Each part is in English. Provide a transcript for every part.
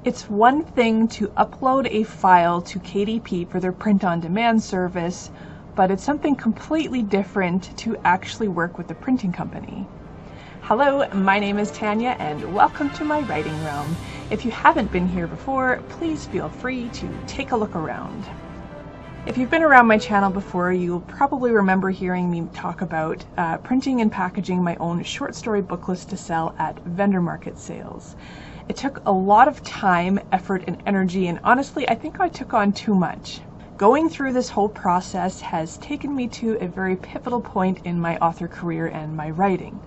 It's one thing to upload a file to KDP for their print-on-demand service, but it's something completely different to actually work with the printing company. Hello, my name is Tanya and welcome to my writing realm. If you haven't been here before, please feel free to take a look around. If you've been around my channel before, you'll probably remember hearing me talk about printing and packaging my own short story booklets to sell at vendor market sales. It took a lot of time, effort, and energy, and honestly, I think I took on too much. Going through this whole process has taken me to a very pivotal point in my author career and my writing.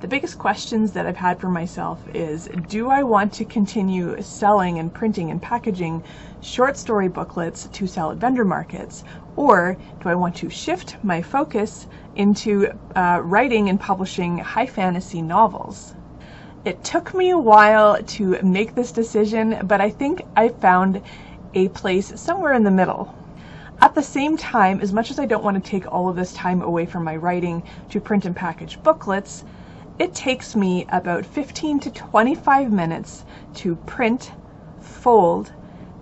The biggest questions that I've had for myself is, do I want to continue selling and printing and packaging short story booklets to sell at vendor markets, or do I want to shift my focus into writing and publishing high fantasy novels? It took me a while to make this decision, but I think I found a place somewhere in the middle. At the same time, as much as I don't want to take all of this time away from my writing to print and package booklets, it takes me about 15 to 25 minutes to print, fold,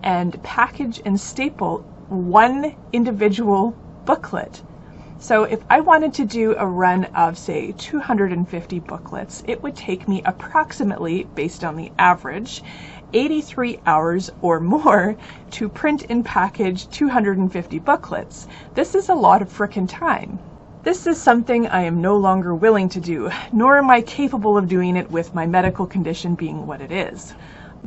and package and staple one individual booklet. So if I wanted to do a run of, say, 250 booklets, it would take me approximately, based on the average, 83 hours or more to print and package 250 booklets. This is a lot of frickin' time. This is something I am no longer willing to do, nor am I capable of doing it with my medical condition being what it is.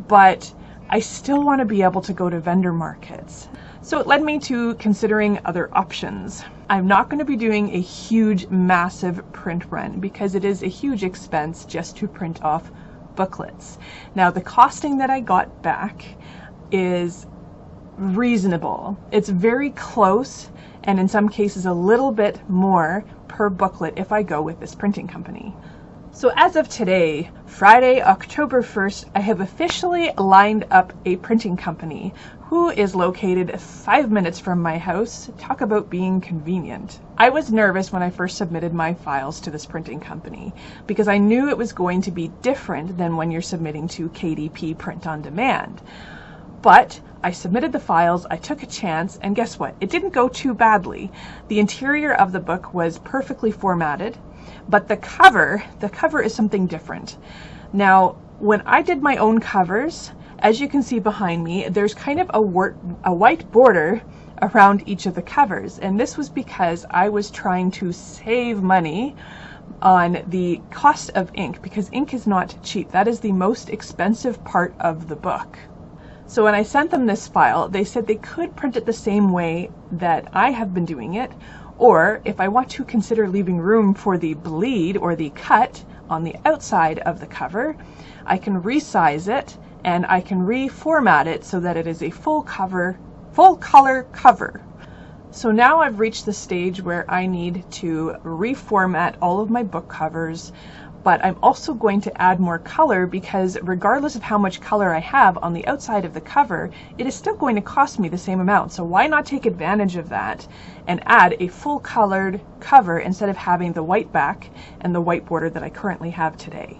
But I still want to be able to go to vendor markets. So it led me to considering other options. I'm not going to be doing a huge, massive print run because it is a huge expense just to print off booklets. Now, the costing that I got back is reasonable. It's very close, and in some cases a little bit more per booklet if I go with this printing company. So as of today, Friday, October 1st, I have officially lined up a printing company who is located 5 minutes from my house. Talk about being convenient. I was nervous when I first submitted my files to this printing company because I knew it was going to be different than when you're submitting to KDP print on demand. But I submitted the files, I took a chance, and guess what? It didn't go too badly. The interior of the book was perfectly formatted, but the cover is something different. Now, when I did my own covers, as you can see behind me, there's kind of a white border around each of the covers, and this was because I was trying to save money on the cost of ink, because ink is not cheap. That is the most expensive part of the book. So when I sent them this file, they said they could print it the same way that I have been doing it, or if I want to consider leaving room for the bleed or the cut on the outside of the cover, I can resize it and I can reformat it so that it is a full color cover. So now I've reached the stage where I need to reformat all of my book covers, but I'm also going to add more color because regardless of how much color I have on the outside of the cover, it is still going to cost me the same amount. So why not take advantage of that and add a full colored cover instead of having the white back and the white border that I currently have today.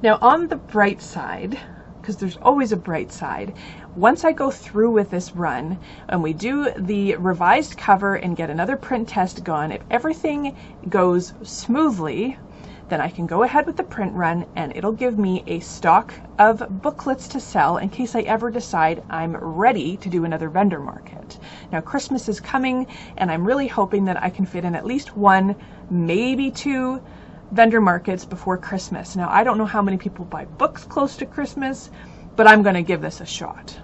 Now on the bright side, because there's always a bright side, once I go through with this run and we do the revised cover and get another print test gone, if everything goes smoothly, then I can go ahead with the print run and it'll give me a stock of booklets to sell in case I ever decide I'm ready to do another vendor market. Now Christmas is coming and I'm really hoping that I can fit in at least one, maybe two vendor markets before Christmas. Now I don't know how many people buy books close to Christmas, but I'm going to give this a shot.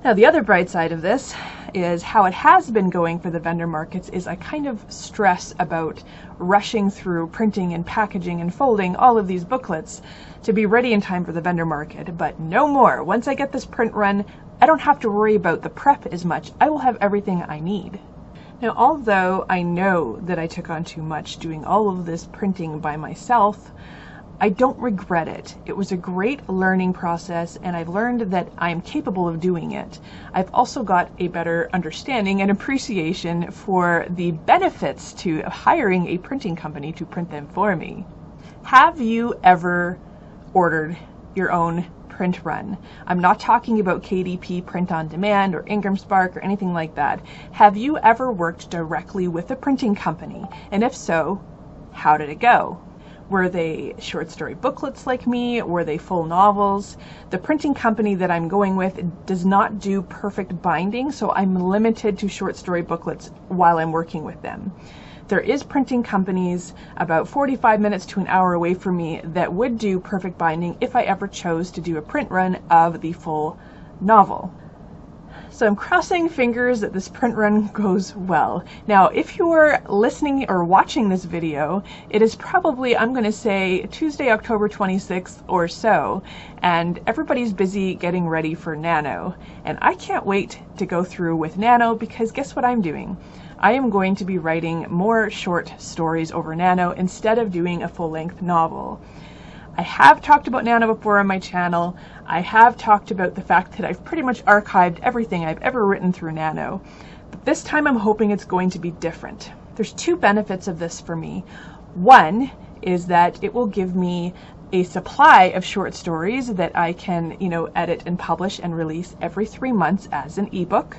Now the other bright side of this is how it has been going for the vendor markets is I kind of stress about rushing through printing and packaging and folding all of these booklets to be ready in time for the vendor market, but no more. Once I get this print run, I don't have to worry about the prep as much. I will have everything I need. Now, although I know that I took on too much doing all of this printing by myself, I don't regret it. It was a great learning process and I've learned that I'm capable of doing it. I've also got a better understanding and appreciation for the benefits to hiring a printing company to print them for me. Have you ever ordered your own print run. I'm not talking about KDP print on demand or Ingram Spark or anything like that. Have you ever worked directly with a printing company? And if so, how did it go? Were they short story booklets like me? Were they full novels? The printing company that I'm going with does not do perfect binding, so I'm limited to short story booklets while I'm working with them. There is printing companies about 45 minutes to an hour away from me that would do perfect binding if I ever chose to do a print run of the full novel. So I'm crossing fingers that this print run goes well. Now, if you're listening or watching this video, it is probably, I'm going to say, Tuesday, October 26th or so, and everybody's busy getting ready for Nano. And I can't wait to go through with Nano because guess what I'm doing? I am going to be writing more short stories over Nano instead of doing a full-length novel. I have talked about Nano before on my channel. I have talked about the fact that I've pretty much archived everything I've ever written through Nano. But this time I'm hoping it's going to be different. There's two benefits of this for me. One is that it will give me a supply of short stories that I can, edit and publish and release every 3 months as an ebook.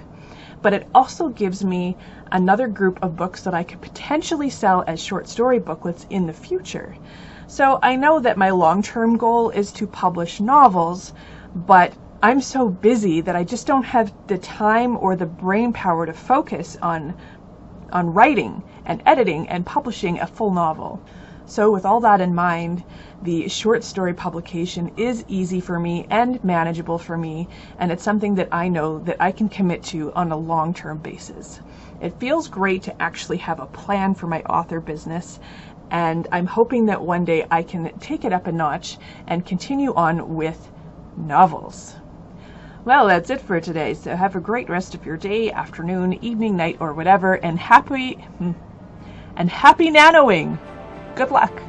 But it also gives me another group of books that I could potentially sell as short story booklets in the future. So I know that my long-term goal is to publish novels, but I'm so busy that I just don't have the time or the brain power to focus on writing and editing and publishing a full novel. So with all that in mind, the short story publication is easy for me and manageable for me, and it's something that I know that I can commit to on a long-term basis. It feels great to actually have a plan for my author business, and I'm hoping that one day I can take it up a notch and continue on with novels. Well, that's it for today, so have a great rest of your day, afternoon, evening, night, or whatever, and happy nanoing! Good luck!